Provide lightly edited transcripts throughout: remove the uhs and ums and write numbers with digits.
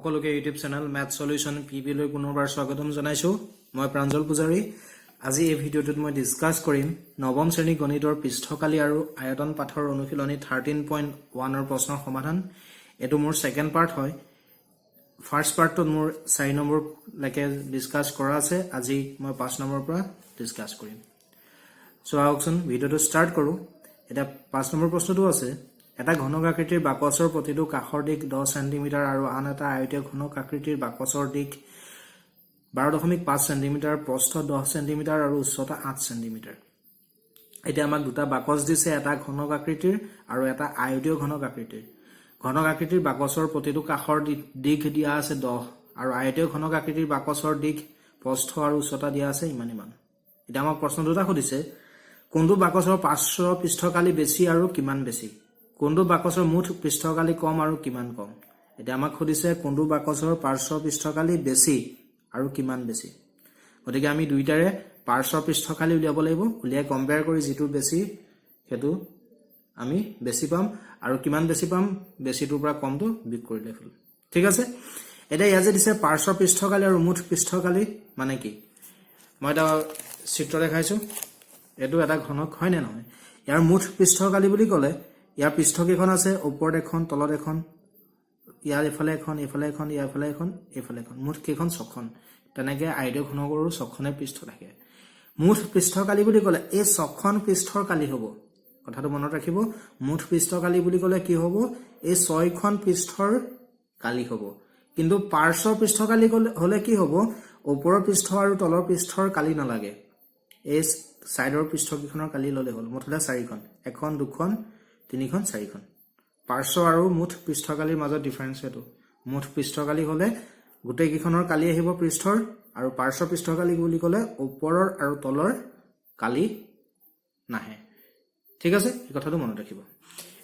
সকলোকে YouTube channel math solution PB লৈ পুনৰবাৰ স্বাগতম জনাইছো মই প্ৰাঞ্জল পূজাৰী আজি এই ভিডিঅটোত মই ডিসকাস কৰিম নৱম শ্ৰেণী গণিতৰ পৃষ্ঠকালি আৰু আয়তন পাঠৰ অনুশীলনী 13.1 ৰ প্ৰশ্নৰ সমাধান এটো মোৰ সেকেন্ড পাৰ্ট হয় ফাৰ্স্ট পাৰ্টত মোৰ 4 নম্বৰ লৈকে ডিসকাস কৰা আছে আজি মই 5 নম্বৰৰ পৰা ডিসকাস কৰিম সো আহকচোন ভিডিঅটো স্টাৰ্ট কৰো এটা 5 নম্বৰ প্ৰশ্নটো আছে এটা ঘনক আকৃতিৰ বাকচৰ প্ৰতিটো কাষৰ দিক 10 সেন্টিমিটাৰ আৰু আন এটা আয়তীয় ঘনক আকৃতিৰ বাকচৰ দিক 12.5 সেন্টিমিটাৰ প্ৰস্থ 10 সেন্টিমিটাৰ আৰু উচ্চতা 8 সেন্টিমিটাৰ এটা আমাক দুটা বাকচ দিছে এটা ঘনক আকৃতিৰ আৰু এটা আয়তীয় ঘনক আকৃতিৰ বাকচৰ প্ৰতিটো কাষৰ দিক দিয়া আছে 10 আৰু আয়তীয় ঘনক আকৃতিৰ বাকচৰ দিক প্ৰস্থ আৰু উচ্চতা দিয়া আছে ইমান এটা আমাক প্ৰশ্ন দুটা খুদিছে কোনটো বাকচৰ পাৰ্শ্ব পৃষ্ঠকালি বেছি আৰু কিমান বেছি কোনটো বাকচৰ মুঠ পৃষ্ঠকালি কম আৰু কিমান কম এটা আমাক খুদিছে কোনটো বাকচৰ পাৰ্শ্ব পৃষ্ঠকালি বেছি আৰু কিমান বেছি গতিকে আমি দুইটাৰে পাৰ্শ্ব পৃষ্ঠকালি উলিয়াব লাগিব উলিয়াই কম্পেয়াৰ কৰি যেটো বেছি হেতু আমি বেছি পাম আৰু কিমান বেছি পাম বেছিটোৰ পৰা কমটো বিয়োগ কৰিলে হ'ল ঠিক আছে এটা ইয়াতে দিছে পাৰ্শ্ব পৃষ্ঠকালি আৰু মুঠ পৃষ্ঠকালি মানে কি মই এটা চিত্ৰ দেখাইছো এটো এটা ঘনক হয় নে নহয় ইয়াৰ মুঠ পৃষ্ঠকালি বুলি ক'লে ইয়াৰ পৃষ্ঠ কেখন আছে ওপৰত এখন তলত এখন ইয়াৰ এফালে এখন এফালে এখন ইয়াৰ এফালে এখন এফালে এখন মুঠ কেখন ছখন তেনেকে আয়তীয় ঘনকৰো ছখনে পৃষ্ঠ থাকে মুঠ পৃষ্ঠকালি বুলি ক'লে এই ছখন পৃষ্ঠৰ কালি হ'ব কথাটো মনত ৰাখিব মুঠ পৃষ্ঠকালি বুলি ক'লে কি হ'ব এই ছয়খন পৃষ্ঠৰ কালি হ'ব কিন্তু পাৰ্শ্ব পৃষ্ঠকালি হ'লে কি হ'ব ওপৰৰ পৃষ্ঠ আৰু তলৰ পৃষ্ঠৰ কালি নালাগে এই সাইডৰ পৃষ্ঠ কেখনৰ কালি ললে হ'ল মুঠতে 4খন এখন দুখন তিনিখন চাৰিখন পাৰ্শ্ব আৰু মুঠ পৃষ্ঠকালিৰ মাজত ডিফাৰেন্স এটো মুঠ পৃষ্ঠকালি হলে গোটেই কিখনৰ কালি আহিব পৃষ্ঠৰ আৰু পাৰ্শ্ব পৃষ্ঠকালি বুলি ক'লে ওপৰৰ আৰু তলৰ কালি নাহে ঠিক আছে এই কথাটো মনত ৰাখিব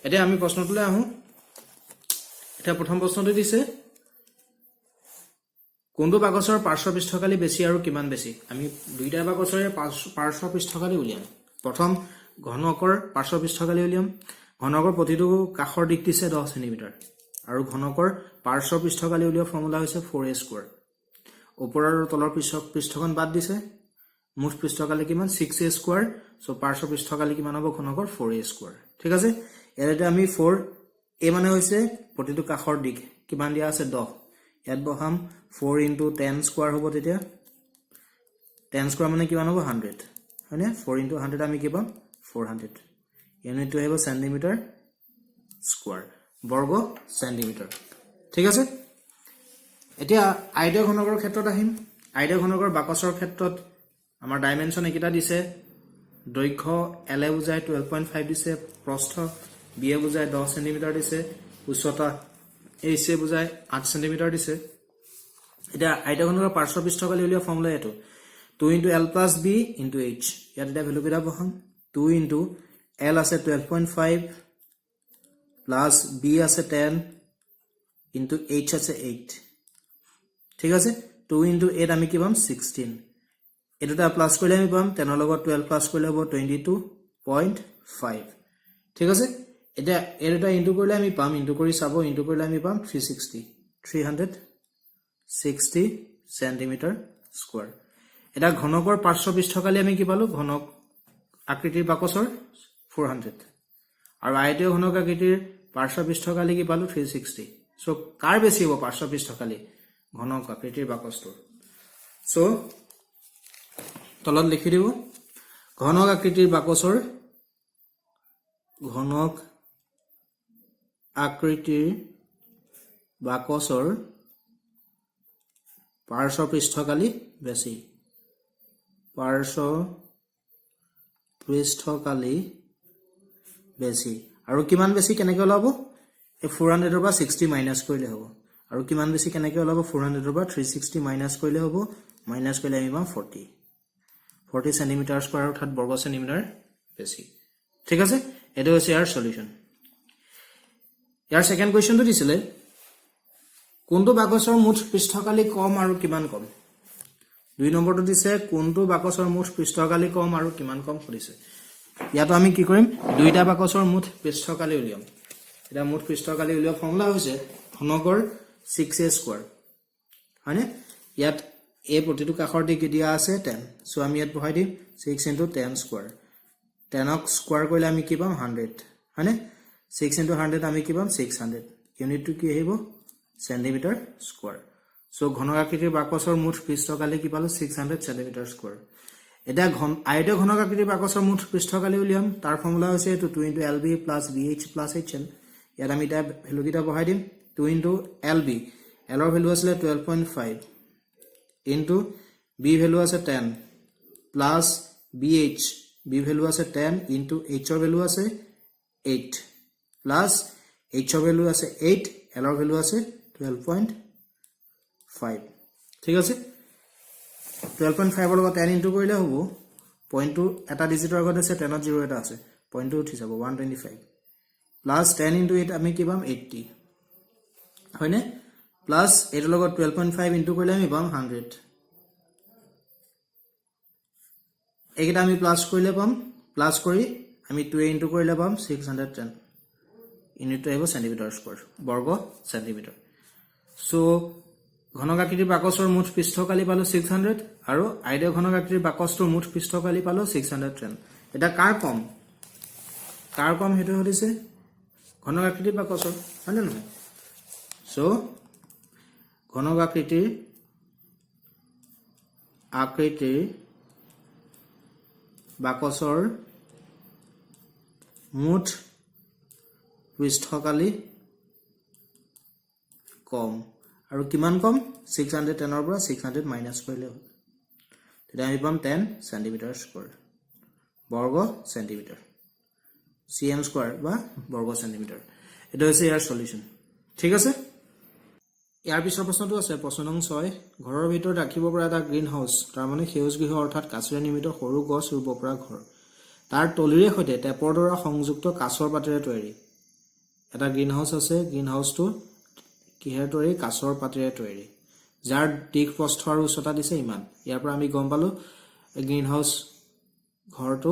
এতিয়া আমি প্ৰশ্নটোলৈ আহো এটা প্ৰথম প্ৰশ্নটো দিছে কোনটো বাকচৰ পাৰ্শ্ব পৃষ্ঠকালি বেছি আৰু কিমান বেছি আমি দুইটা বাকচৰে পাৰ্শ্ব পৃষ্ঠকালি উলিয়াম প্ৰথম ঘনকৰ পাৰ্শ্ব পৃষ্ঠকালি উলিয়াম ঘনকৰ প্ৰতিটো কাষৰ দিক দিছে 10 সেন্টিমিটাৰ আৰু ঘনকৰ পাৰ্শ্ব পৃষ্ঠকালি উলিওৱা ফৰ্মুলা হৈছে 4a স্কয়াৰ ওপৰৰ আৰু তলৰ পৃষ্ঠখন বাদ দিছে মুঠ পৃষ্ঠকালি কিমান 6a স্কয়াৰ সো পাৰ্শ্ব পৃষ্ঠকালি কিমান হ'ব ঘনকৰ 4a স্কয়াৰ ঠিক আছে ইয়াতে আমি 4a মানে হৈছে প্ৰতিটো কাষৰ দিক কিমান দিয়া আছে 10 ইয়াত বহাম 4 * 10 স্কয়াৰ হ'ব তেতিয়া 10 স্কয়াৰ মানে কিমান হ'ব 100 হয়নে 4 * 100 আমি কি পাম 400 unit to have centimeter square বর্গ সেন্টিমিটার ঠিক আছে এতিয়া আয়তীয় ঘনকৰ ক্ষেত্ৰত আহিম আয়তীয় ঘনকৰ বাকচৰ ক্ষেত্ৰত আমাৰ ডাইমেনশন একিটা দিছে দৈৰ্ঘ্য l এ বুজায় 12.5 দিছে প্ৰস্থ b এ বুজায় 10 সেন্টিমিটাৰ দিছে উচ্চতা h এ বুজায় 8 সেন্টিমিটাৰ দিছে এতিয়া আয়তীয় ঘনকৰ পাৰ্শ্ব পৃষ্ঠকালি উলিওৱা ফৰ্মুলা এটো 2 * l + b * h ইয়াত এটা ভ্যালু কেটা বহাম 2 * l আছে 12.5 plus b আছে 10 into h আছে 8 ঠিক আছে 2 * 8 আমি কি পাম 16 এটোটা প্লাস কৰিলে আমি পাম 10 ৰ লগত 12 প্লাস কৰিলে হ'ব 22.5 ঠিক আছে এটা এটোটা ইনটু কৰিলে আমি পাম ইনটু কৰি চাব ইনটু কৰিলে আমি পাম 360 সেন্টিমিটাৰ স্কয়াৰ এটা ঘনকৰ পাৰ্শ্ব পৃষ্ঠকালি আমি কি পালো ঘনক আকৃতিৰ বাকচৰ 400 আৰু আয়তীয় ঘনক আকৃতিৰ পাৰ্শ্ব পৃষ্ঠকালি কি পালো 360 সো কাৰ বেছি হ'ব পাৰ্শ্ব পৃষ্ঠকালি ঘনক আকৃতিৰ বাকচটো সো তলত লিখি দিব ঘনক আকৃতিৰ বাকচৰ পাৰ্শ্ব পৃষ্ঠকালি বেছি পাৰ্শ্ব পৃষ্ঠকালি বেছি আৰু কিমান বেছি কেনেকৈ ওলাব এই 400 ৰ পৰা 60 মাইনাস কৰিলে হ'ব আৰু কিমান বেছি কেনেকৈ ওলাব 400 ৰ পৰা 360 মাইনাস কৰিলে হ'ব মাইনাস কৰিলে আমি পাম 40 সেন্টিমিটাৰ স্কয়াৰ অৰ্থাৎ বৰ্গ সেন্টিমিটাৰ বেছি ঠিক আছে এটো হৈছে ইয়াৰ সলিউশন ইয়াৰ সেকেন্ড কোৱেশ্চনটো দিছিলে কোনটো বাকচৰ মুঠ পৃষ্ঠকালি কম আৰু কিমান কম 2 নম্বৰটো দিছে কোনটো বাকচৰ মুঠ পৃষ্ঠকালি কম আৰু কিমান কম কৰিছে ইয়াতো আমি কি কৰিম দুইটা বাকচৰ মুঠ পৃষ্ঠকালি উলিয়াম এটা মুঠ পৃষ্ঠকালি উলিওৱা ফৰ্মুলা হৈছে ঘনকৰ 6a স্কোয়াৰ হয়নে ইয়াত a প্ৰতিটো কাষৰ দিক দিয়া আছে 10 সো আমি ইয়াত বহাই দিম 6 * 10 স্কোয়ার 10 ক স্কোয়ার কৰিলে আমি কি পাম 100 হয়নে 6 * 100 আমি কি পাম 600 ইউনিটটো কি আহিব সেন্টিমিটার স্কোয়ার সো ঘনকাকৃতিৰ বাকচৰ মুঠ পৃষ্ঠকালি কি পালো 600 সেন্টিমিটাৰ স্কোয়াৰ এটা আয়ত ঘনকাকৃতিৰ বাকচৰ মুঠ পৃষ্ঠকালি উলিয়াম তাৰ ফৰ্মুলা হৈছে এটো 2 * lb + bh + hn ইয়াত আমি এটা ভ্যালু কিটা বহাই দিম 2 * lb l ৰ ভ্যালু আছিল 12.5 into b ভ্যালু আছে 10 plus bh b ভ্যালু আছে 10 into h ৰ ভ্যালু আছে 8 plus h ৰ ভ্যালু আছে 8 l ৰ ভ্যালু আছে 12.5 ঠিক আছে 12.5 ৰ লগত 10 ইনটু কৰিলে হ'ব পইণ্টটো এটা ডিজিটৰ আগত আছে 10 ত 0 এটা আছে পইণ্টটো উঠি যাব 125 plus 10 into 8 আমি কি পাম 80 হয়নে plus এৰ লগত 12.5 ইনটু কৰিলে আমি পাম 100 এইটা আমি প্লাস কৰিলে পাম প্লাস কৰি আমি 2 ইনটু কৰিলে পাম 610 ইউনিটটো আহিব সেন্টিমিটাৰ স্কয়াৰ বৰ্গ সেন্টিমিটাৰ সো ঘনকাকৃতিৰ বাকচৰ মুঠ পৃষ্ঠকালি পালো 600 আৰু আইডিয়া ঘনকাকৃতিৰ বাকচৰ মুঠ পৃষ্ঠকালি পালো 610 এটা কাৰ কম হেতু হলিছে ঘনকাকৃতিৰ বাকচৰ হয়নে নহয় সো ঘনকাকৃতিৰ আকৃতিৰ বাকচৰ মুঠ পৃষ্ঠকালি কম আৰু কিমান কম 610 ৰ পৰা 600 মাইনাস কৰিলে হ'ল তেতিয়া আমি পাম 10 সেন্টিমিটাৰ স্কয়াৰ বৰ্গ সেন্টিমিটাৰ cm স্কয়াৰ বা বৰ্গ সেন্টিমিটাৰ এটা হৈছে ইয়াৰ সলিউশন ঠিক আছে ইয়াৰ পিছৰ প্ৰশ্নটো আছে প্ৰশ্ন নং 6 ঘৰৰ ভিতৰত ৰাখিব পৰা এটা গ্ৰীণ হাউস তাৰ মানে সেউজ গৃহ অৰ্থাৎ কাচৰে নিৰ্মিত সৰু গছ ৰুব পৰা ঘৰ তাৰ তলিৰে সৈতে টেপৰ দ্বাৰা সংযুক্ত কাচৰ পাতেৰে তৈয়াৰী এটা গ্ৰীণ হাউস আছে গ্ৰীণ হাউসটো কিহেৰে তৈয়াৰী কাচৰ পাতেৰে তৈয়াৰী যাৰ দিক প্ৰস্থ আৰু উচ্চতা দিছে ইমান ইয়াৰ পৰা আমি গম পালো গ্ৰীণ হাউস ঘৰটো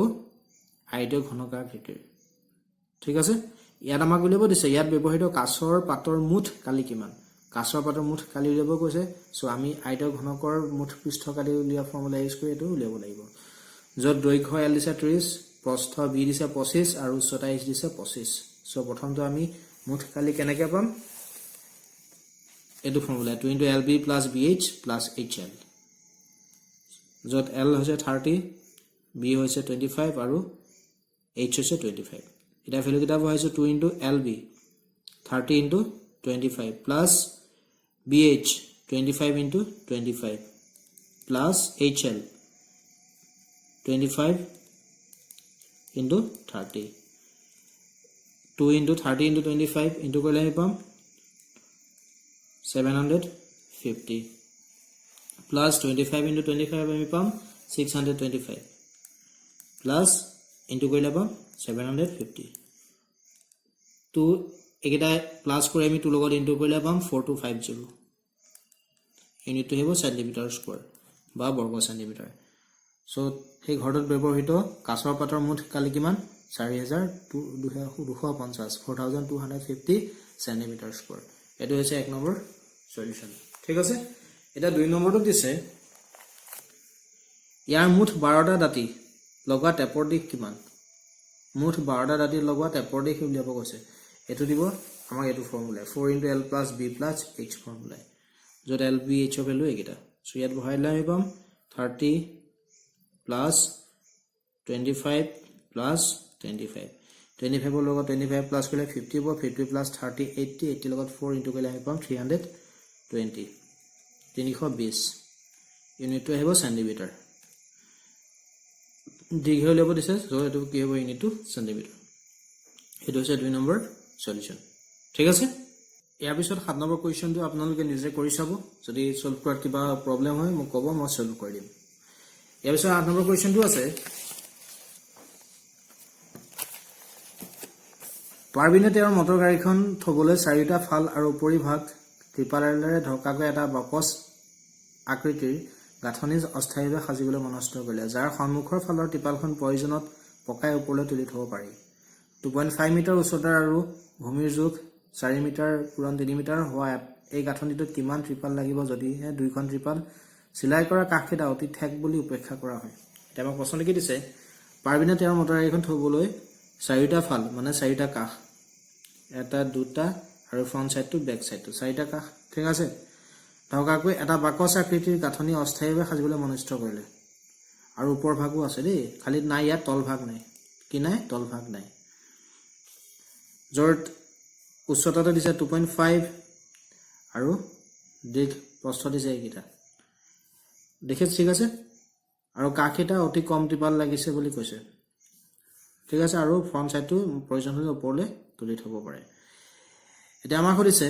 আয়তীয় ঘনকাকৃতিৰ ঠিক আছে ইয়াত আমাক উলিয়াব দিছে ইয়াত ব্যৱহৃত কাচৰ পাতৰ মুঠ কালি কিমান কাচৰ পাতৰ মুঠ কালি উলিয়াব কৈছে সো আমি আয়তীয় ঘনকৰ মুঠ পৃষ্ঠকালি উলিয়া ফৰ্মুলা ইউজ কৰি এটো উলিয়াব লাগিব যত দৈৰ্ঘ্য l দিছে 30 প্ৰস্থ b দিছে 25 আৰু উচ্চতা h দিছে 25 সো প্ৰথমটো আমি মুঠ কালি কেনেকৈ পাম এটো ফৰ্মুলা 2 * lb + bh + hl যত l হৈছে 30 b হৈছে 25 আৰু h হৈছে 25 এটা ভ্যালু কিটা বহাইছো 2 * lb 30 * 25 plus bh 25 * 25 plus hl 25 * 30 2 * 30 * 25 into কৰিলে আমি পাম 750 plus 25 * 25 আমি পাম 625 plus into কৰিলে পাম 750 2 একেটা প্লাস কৰি আমি 2 লগত ইনটু কৰিলে পাম 4250 ইউনিটটো হ'ব সেন্টিমিটাৰ স্কয়াৰ বা বৰ্গ সেন্টিমিটাৰ সো এই ঘৰটোত ব্যৱহৃত কাচৰ পাতৰ মুঠ কালি কিমান 4250 সেন্টিমিটাৰ স্কয়াৰ এটো হৈছে 1 নম্বৰ সলিউশন ঠিক আছে এটা 2 নম্বৰটো দিছে ইয়াৰ মুঠ 12টা দাঁতি লগা টেপৰ দিক কিমান মুঠ 12টা দাঁতি লগা টেপৰ দিক উলিয়াব কৈছে এটো দিব আমাক এটো formula 4 * l + b + h formula যত l b h ভ্যালু একেটা সো ইয়াত বহাইলে আমি পাম 30 plus 25 plus 25 25 ৰ লগত 25 প্লাস কৰিলে 50 হ'ব 50 plus 30 80 80 লগত 4 ইনটু কৰিলে আমি পাম 320 320 ইউনিটটো আহিব সেন্টিমিটাৰ দীৰ্ঘ ল'ব দিছে সো এটো কি হ'ব ইউনিটটো সেন্টিমিটাৰ এটো হৈছে 2 নম্বৰ সলিউশন ঠিক আছে ইয়াৰ পিছত 7 নম্বৰ কোৱেশ্চনটো আপোনালোকে নিজে কৰি চাব যদি সলভ কৰাত কিবা প্ৰবলেম হয় মোক ক'ব মই সলভ কৰি দিম ইয়াৰ পিছত 8 নম্বৰ কোৱেশ্চনটো আছে পাৰবিনে তেওঁৰ মটৰ গাড়ীখন থবলৈ চাৰিটা ফাল আৰু উপৰি ভাগ ত্ৰিপালেৰে ঢকাকৈ এটা বাকচ আকৃতিৰ গাঁথনি অস্থায়ীভাৱে সাজিবলৈ মনস্থ কৰিলে যাৰ সন্মুখৰ ফালৰ ত্ৰিপালখন প্ৰয়োজনত পকাই ওপৰলৈ তুলি থব পাৰি 2.5 মিটাৰ উচ্চতাৰ আৰু ভূমিৰ জোখ 4 মিটাৰ পূৰণ 3 মিটাৰ হোৱা এই গাঁথনিটোত কিমান ত্ৰিপাল লাগিব যদিহে দুইখন ত্ৰিপাল চিলাই কৰা কাষকেইটা অতি ঠেক বুলি উপেক্ষা কৰা হয় এতিয়া আমাক প্ৰশ্ন কি দিছে পাৰবিনে তেওঁৰ মটৰ গাড়ীখন থবলৈ চাৰিটা ফাল মানে চাৰিটা কাষ এটা দুটা আৰু ফ্ৰন্ট সাইডটো বেক সাইডটো চাৰিটা কাষ ঠিক আছে ধকাকৈ এটা বাকচ আকৃতিৰ গাঁথনি অস্থায়ীভাৱে সাজিবলৈ মনস্থ কৰিলে আৰু ওপৰ ভাগো আছে দেই খালি নাই ইয়াত তল ভাগ নাই কি নাই তল ভাগ নাই য'ত উচ্চতাটো দিছে 2.5 আৰু দিক প্ৰস্থ দিছে এইকেইটা দেখে ঠিক আছে আৰু কাষেটা অতি কম ত্ৰিপাল লাগিছে বুলি কৈছে ঠিক আছে আৰু ফ্ৰন্ট সাইডটো প্ৰয়োজন হ'লে ওপৰলৈ তুলি থব পাৰে এতিয়া আমাক সুধিছে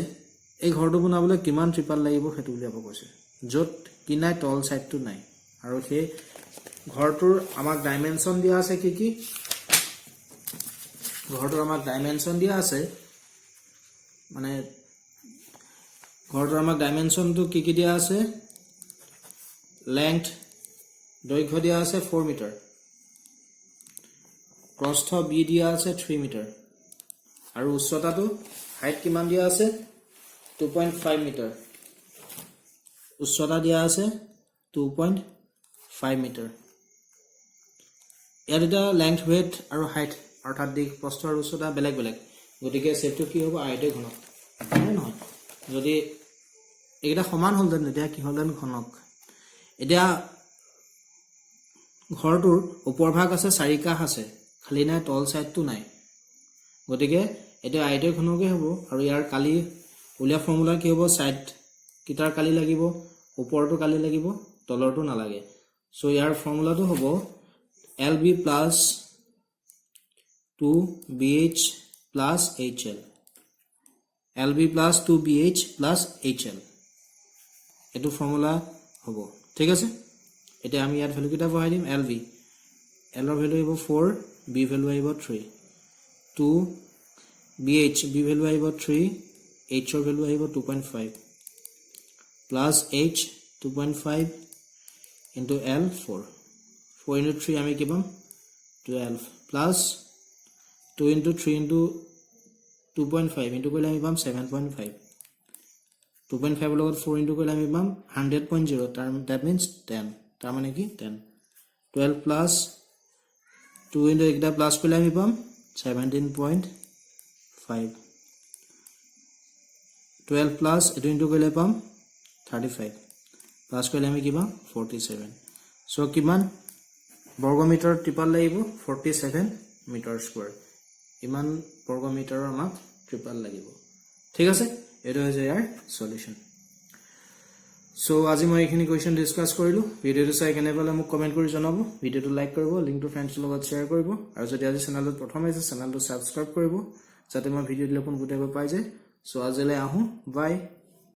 এই ঘৰটো বনাবলৈ কিমান ত্ৰিপাল লাগিব হেতু উলিয়াব কৈছে য'ত কি নাই তল সাইডটো নাই আৰু সেই ঘৰটোৰ আমাক ডাইমেনশন দিয়া আছে কি ঘৰটোৰ আমাক ডাইমেনশন দিয়া আছে মানে ঘৰটোৰ আমাক ডাইমেনশনটো কি দিয়া আছে লেংথ দৈৰ্ঘ্য দিয়া আছে 4 মিটাৰ প্ৰস্থ বি দিয়া আছে 3 মিটাৰ আৰু উচ্চতাটো হাইট কিমান দিয়া আছে 2.5 মিটাৰ উচ্চতা দিয়া আছে 2.5 মিটাৰ ইয়াত এটা লেংথ ওয়েট আৰু হাইট অৰ্থাৎ দিক প্ৰস্থ আৰু উচ্চতা বেলেগ বেলেগ গতিকে সেটটো কি হ'ব আয়তয় ঘনক নহয় যদি এইটা সমান হলদেন এতিয়া কি হলদেন ঘনক এতিয়া ঘৰটোৰ ওপৰ ভাগ আছে চাৰি কাষ আছে খালি নাই তল সাইডটো নাই গতিকে এটা আয়তয় ঘনকে হ'ব আৰু ইয়াৰ কালি উলিয়া ফৰ্মুলা কি হ'ব সাইড কিটাৰ কালি লাগিব ওপৰটো কালি লাগিব তলৰটো নালাগে সো ইয়াৰ ফৰ্মুলাটো হ'ব LB plus 2BH plus HL LB plus 2BH plus HL এটো ফৰ্মুলা হ'ব ঠিক আছে এতিয়া আমি ইয়াত ভ্যালু কিটা বহাই দিম LB L ৰ ভ্যালু আহিব 4 B ভ্যালু আহিব 3 2 BH B ভ্যালু আহিব 3 H ৰ ভ্যালু আহিব 2.5 plus H 2.5 into L 4 4 into 3 আমি কি পাম 12 plus 2 into 3 into 2.5 into কৰিলে আমি পাম 7.5 2.5 লগত 4 into কৰিলে আমি পাম 100.0 that means 10 তাৰ মানে কি 10 12 plus 2 into একটা প্লাস কৰিলে আমি পাম 17.5 12 plus এটো into কৰিলে পাম 35 প্লাস কৰিলে আমি কি পাম 47 সো কিমান বৰ্গমিটাৰ ত্ৰিপাল লাগিব 47 মিটাৰ স্কয়াৰ ইমান বৰ্গমিটাৰৰ আমাক ত্ৰিপাল লাগিব ঠিক আছে এটো হৈছে ইয়াৰ সলিউশন সো আজি মই এইখিনি কোৱেশ্চন ডিসকাস কৰিলো ভিডিওটো চাই কেনে পালে মোক কমেন্ট কৰি জনাব ভিডিওটো লাইক কৰিব লিংকটো ফ্ৰেণ্ডছৰ লগত শ্বেয়াৰ কৰিব আৰু যদি আজি চেনেলটো প্ৰথম আহিছে চেনেলটো সাবস্ক্ৰাইব কৰিব যাতে মই ভিডিও দিলে পোনপটীয়াকৈ পাই যায় সো আজিলৈ আহো বাই